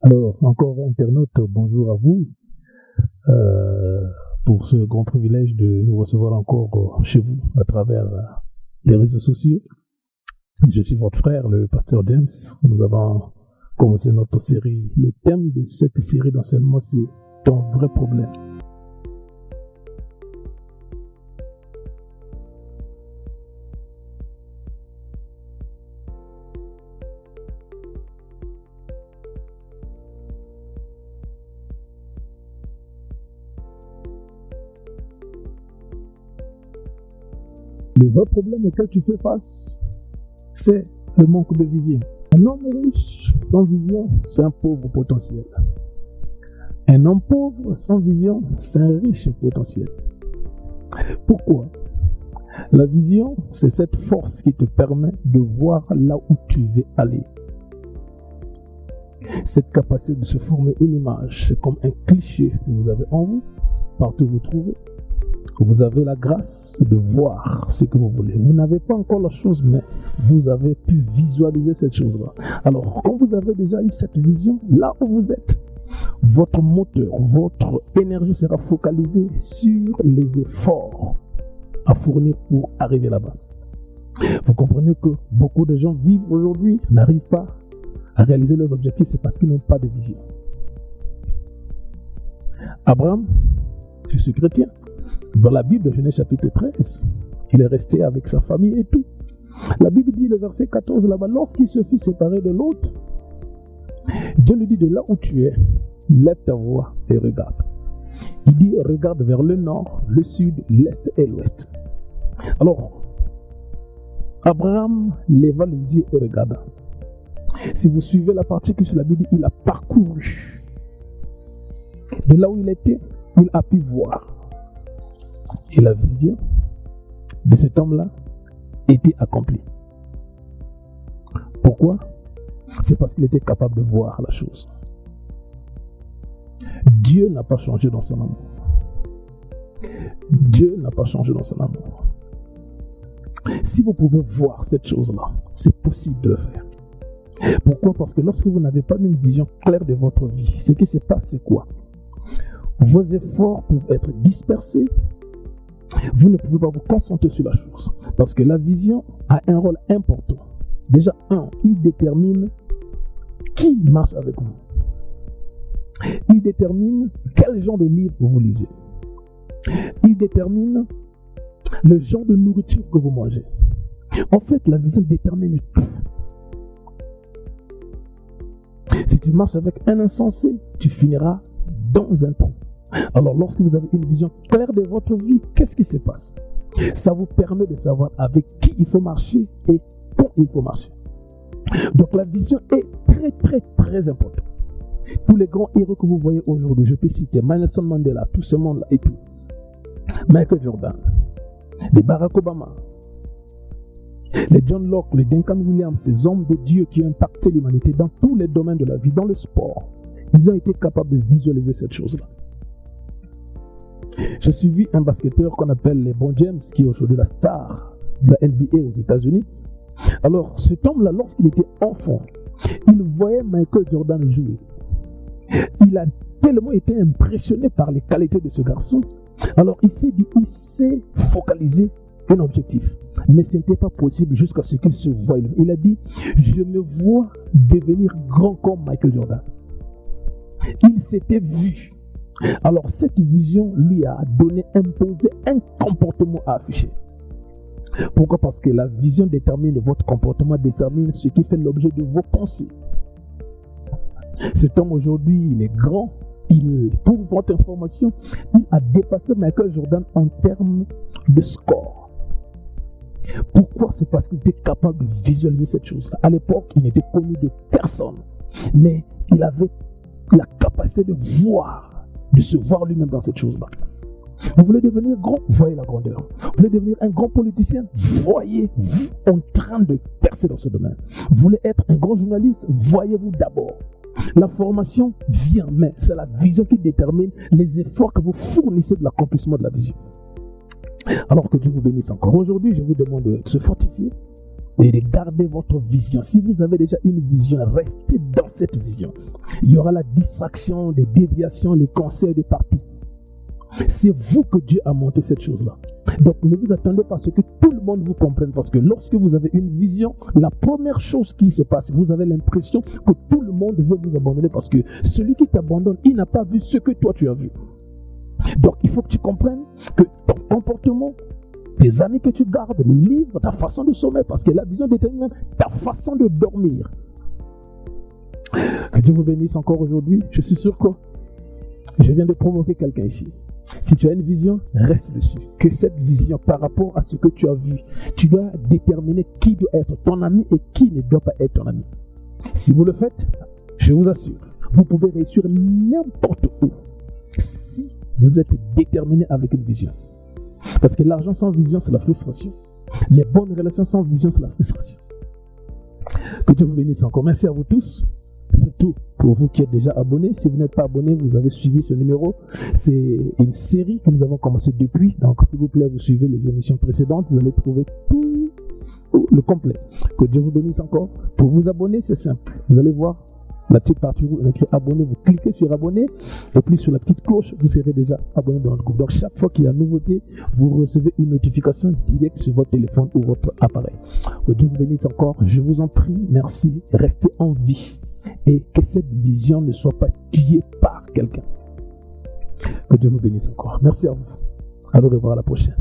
Alors, encore internautes, bonjour à vous pour ce grand privilège de nous recevoir encore chez vous à travers les réseaux sociaux. Je suis votre frère, le pasteur James. Nous avons commencé notre série. Le thème de cette série d'enseignement, c'est ton vrai problème. Le vrai problème auquel tu fais face, c'est le manque de vision. Un homme riche sans vision, c'est un pauvre potentiel. Un homme pauvre sans vision, c'est un riche potentiel. Pourquoi? La vision, c'est cette force qui te permet de voir là où tu veux aller. Cette capacité de se former une image, c'est comme un cliché que vous avez en vous, partout où vous trouvez. Vous avez la grâce de voir ce que vous voulez. Vous n'avez pas encore la chose, mais vous avez pu visualiser cette chose-là. Alors, quand vous avez déjà eu cette vision, là où vous êtes, votre moteur, votre énergie sera focalisée sur les efforts à fournir pour arriver là-bas. Vous comprenez que beaucoup de gens vivent aujourd'hui, n'arrivent pas à réaliser leurs objectifs, c'est parce qu'ils n'ont pas de vision. Abraham, je suis chrétien. Dans la Bible de Genèse chapitre 13, il est resté avec sa famille et tout. La Bible dit, le verset 14 là-bas, lorsqu'il se fut séparé de l'autre, Dieu lui dit, de là où tu es, lève ta voix et regarde. Il dit, regarde vers le nord, le sud, l'est et l'ouest. Alors, Abraham leva les yeux et regarda. Si vous suivez la partie que sur la Bible dit, il a parcouru. De là où il était, il a pu voir. Et la vision de cet homme-là était accomplie. Pourquoi? C'est parce qu'il était capable de voir la chose. Dieu n'a pas changé dans son amour. Dieu n'a pas changé dans son amour. Si vous pouvez voir cette chose-là, c'est possible de le faire. Pourquoi? Parce que lorsque vous n'avez pas une vision claire de votre vie, ce qui se passe, c'est quoi? Vos efforts peuvent être dispersés. Vous ne pouvez pas vous concentrer sur la chose. Parce que la vision a un rôle important. Déjà, il détermine qui marche avec vous. Il détermine quel genre de livre vous lisez. Il détermine le genre de nourriture que vous mangez. En fait, la vision détermine tout. Si tu marches avec un insensé, tu finiras dans un trou. Alors, lorsque vous avez une vision claire de votre vie, qu'est-ce qui se passe? Ça vous permet de savoir avec qui il faut marcher et quand il faut marcher. Donc, la vision est très, très, très importante. Tous les grands héros que vous voyez aujourd'hui, je peux citer Nelson Mandela, tout ce monde-là et tout. Michael Jordan, les Barack Obama, les John Locke, les Duncan Williams, ces hommes de Dieu qui ont impacté l'humanité dans tous les domaines de la vie, dans le sport. Ils ont été capables de visualiser cette chose-là. J'ai suivi un basketteur qu'on appelle LeBron James, qui est aujourd'hui la star de la NBA aux États-Unis. Alors, cet homme-là, lorsqu'il était enfant, il voyait Michael Jordan jouer. Il a tellement été impressionné par les qualités de ce garçon. Alors, il s'est focalisé un objectif. Mais ce n'était pas possible jusqu'à ce qu'il se voie. Il a dit, je me vois devenir grand comme Michael Jordan. Il s'était vu. Alors, cette vision lui a imposé un comportement à afficher. Pourquoi? Parce que la vision détermine votre comportement, détermine ce qui fait l'objet de vos pensées. Cet homme aujourd'hui, il est grand. Pour votre information, il a dépassé Michael Jordan en termes de score. Pourquoi? C'est parce qu'il était capable de visualiser cette chose. À l'époque, il n'était connu de personne. Mais il avait la capacité de voir, de se voir lui-même dans cette chose-là. Vous voulez devenir grand? Voyez la grandeur. Vous voulez devenir un grand politicien? Voyez-vous en train de percer dans ce domaine. Vous voulez être un grand journaliste? Voyez-vous d'abord. La formation vient, mais c'est la vision qui détermine les efforts que vous fournissez de l'accomplissement de la vision. Alors que Dieu vous bénisse encore. Aujourd'hui, je vous demande de se fortifier et de garder votre vision. Si vous avez déjà une vision, restez dans cette vision. Il y aura la distraction, les déviations, les conseils de partout. C'est vous que Dieu a monté cette chose-là. Donc ne vous attendez pas à ce que tout le monde vous comprenne, parce que lorsque vous avez une vision, la première chose qui se passe, vous avez l'impression que tout le monde veut vous abandonner, parce que celui qui t'abandonne, il n'a pas vu ce que toi tu as vu. Donc il faut que tu comprennes que ton comportement, tes amis que tu gardes, les livres, ta façon de sommeil, parce que la vision détermine ta façon de dormir. Que Dieu vous bénisse encore aujourd'hui. Je suis sûr que je viens de provoquer quelqu'un ici. Si tu as une vision, reste dessus. Que cette vision, par rapport à ce que tu as vu, tu dois déterminer qui doit être ton ami et qui ne doit pas être ton ami. Si vous le faites, je vous assure, vous pouvez réussir n'importe où si vous êtes déterminé avec une vision. Parce que l'argent sans vision, c'est la frustration. Les bonnes relations sans vision, c'est la frustration. Que Dieu vous bénisse encore. Merci à vous tous. Surtout pour vous qui êtes déjà abonnés. Si vous n'êtes pas abonné, vous avez suivi ce numéro. C'est une série que nous avons commencé depuis. Donc, s'il vous plaît, vous suivez les émissions précédentes. Vous allez trouver tout le complet. Que Dieu vous bénisse encore. Pour vous abonner, c'est simple. Vous allez voir la petite partie où on écrit abonner. Vous cliquez sur abonner. Et puis sur la petite cloche, vous serez déjà abonné dans le groupe. Donc, chaque fois qu'il y a une nouveauté, vous recevez une notification directe sur votre téléphone ou votre appareil. Que Dieu vous bénisse encore. Je vous en prie. Merci. Restez en vie. Et que cette vision ne soit pas tuée par quelqu'un. Que Dieu vous bénisse encore. Merci à vous. À nous revoir à la prochaine.